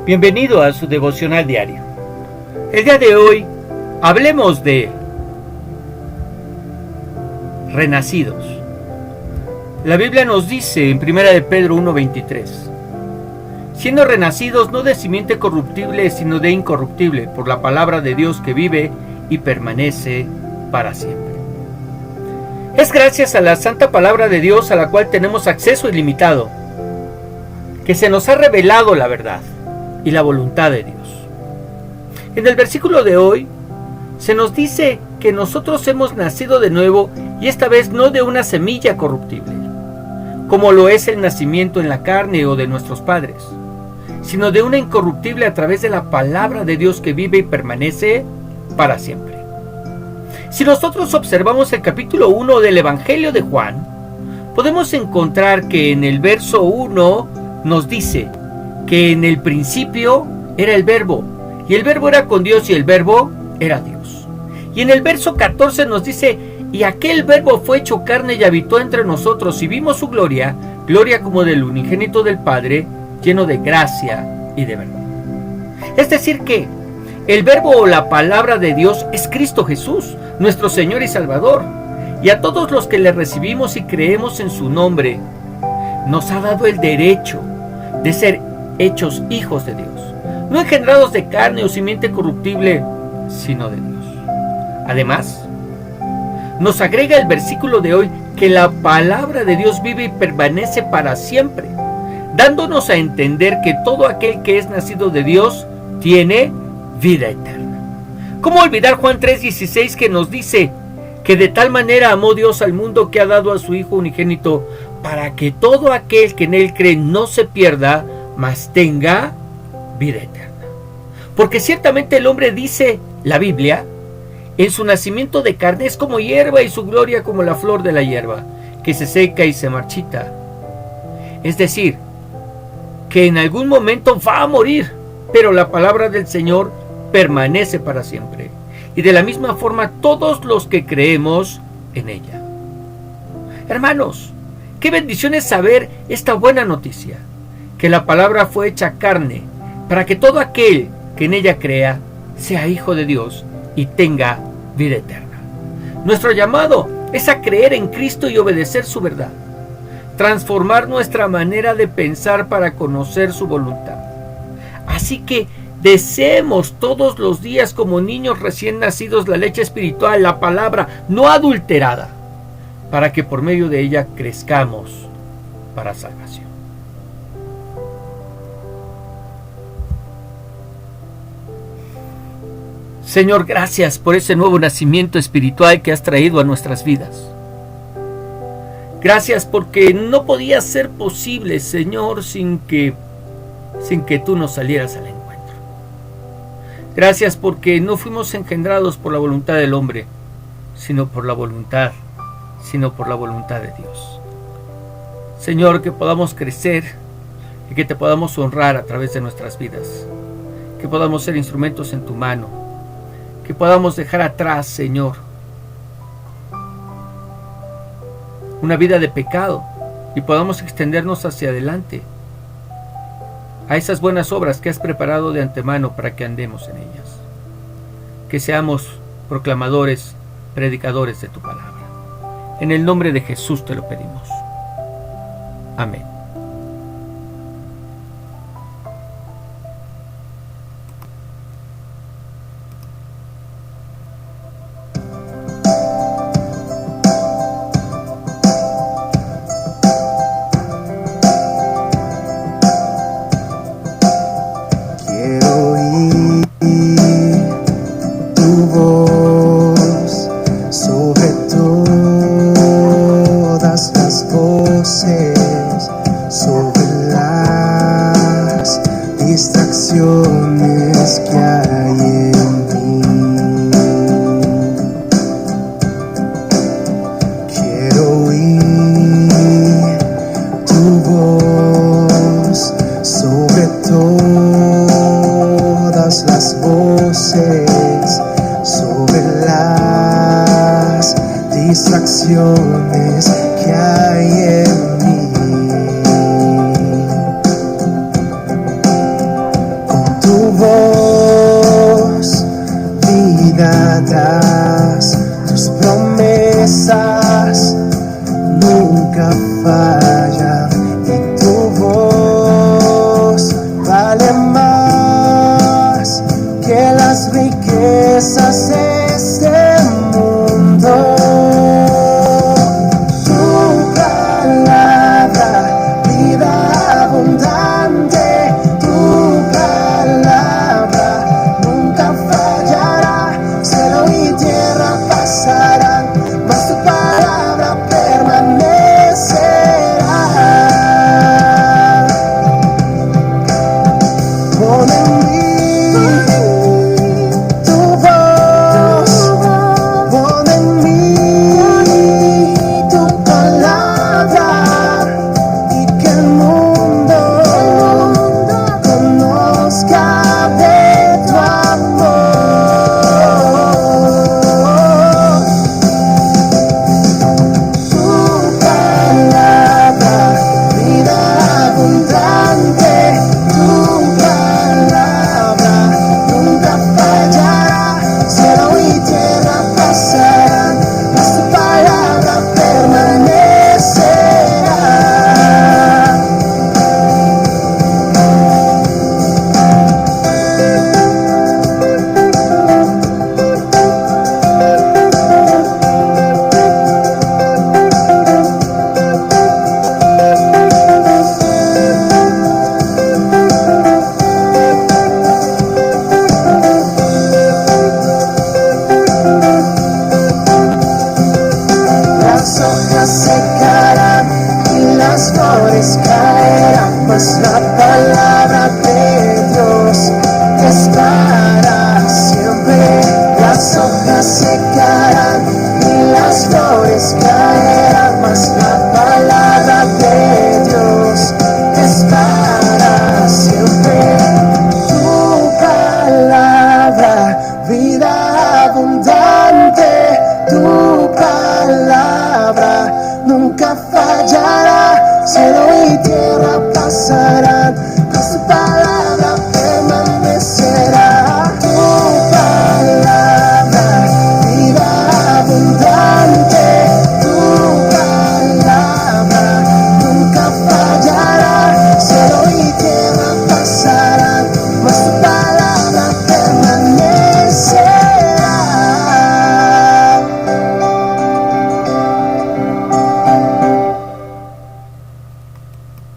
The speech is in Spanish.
Bienvenido a su devocional diario. El día de hoy hablemos de renacidos. La Biblia nos dice en 1 de Pedro 1:23, siendo renacidos no de simiente corruptible, sino de incorruptible, por la palabra de Dios que vive y permanece para siempre. Es gracias a la santa palabra de Dios a la cual tenemos acceso ilimitado, que se nos ha revelado la verdad y la voluntad de Dios. En el versículo de hoy se nos dice que nosotros hemos nacido de nuevo, y esta vez no de una semilla corruptible, como lo es el nacimiento en la carne o de nuestros padres, sino de una incorruptible a través de la palabra de Dios que vive y permanece para siempre. Si nosotros observamos el capítulo 1 del Evangelio de Juan, podemos encontrar que en el verso 1 nos dice que en el principio era el Verbo, y el Verbo era con Dios, y el Verbo era Dios. Y en el verso 14 nos dice: y aquel Verbo fue hecho carne y habitó entre nosotros, y vimos su gloria, gloria como del unigénito del Padre, lleno de gracia y de verdad. Es decir que el Verbo o la palabra de Dios es Cristo Jesús, nuestro Señor y Salvador, y a todos los que le recibimos y creemos en su nombre, nos ha dado el derecho de ser hechos hijos de Dios, no engendrados de carne o simiente corruptible, sino de Dios. Además, nos agrega el versículo de hoy que la palabra de Dios vive y permanece para siempre, dándonos a entender que todo aquel que es nacido de Dios tiene vida eterna. ¿Cómo olvidar Juan 3:16, que nos dice que de tal manera amó Dios al mundo que ha dado a su Hijo unigénito, para que todo aquel que en él cree no se pierda, mas tenga vida eterna? Porque ciertamente el hombre, dice la Biblia, en su nacimiento de carne es como hierba, y su gloria como la flor de la hierba, que se seca y se marchita. Es decir, que en algún momento va a morir, pero la palabra del Señor permanece para siempre. Y de la misma forma todos los que creemos en ella. Hermanos, qué bendición es saber esta buena noticia, que la palabra fue hecha carne, para que todo aquel que en ella crea sea hijo de Dios y tenga vida eterna. Nuestro llamado es a creer en Cristo y obedecer su verdad, transformar nuestra manera de pensar para conocer su voluntad. Así que deseemos todos los días, como niños recién nacidos, la leche espiritual, la palabra no adulterada, para que por medio de ella crezcamos para salvación. Señor, gracias por ese nuevo nacimiento espiritual que has traído a nuestras vidas. Gracias porque no podía ser posible, Señor, sin que tú nos salieras al encuentro. Gracias porque no fuimos engendrados por la voluntad del hombre, sino por la voluntad de Dios. Señor, que podamos crecer y que te podamos honrar a través de nuestras vidas, que podamos ser instrumentos en tu mano, que podamos dejar atrás, Señor, una vida de pecado y podamos extendernos hacia adelante a esas buenas obras que has preparado de antemano para que andemos en ellas. Que seamos proclamadores, predicadores de tu palabra. En el nombre de Jesús te lo pedimos. Amén. Distracciones que hay en mí, quiero oír tu voz sobre todas las voces, sobre las distracciones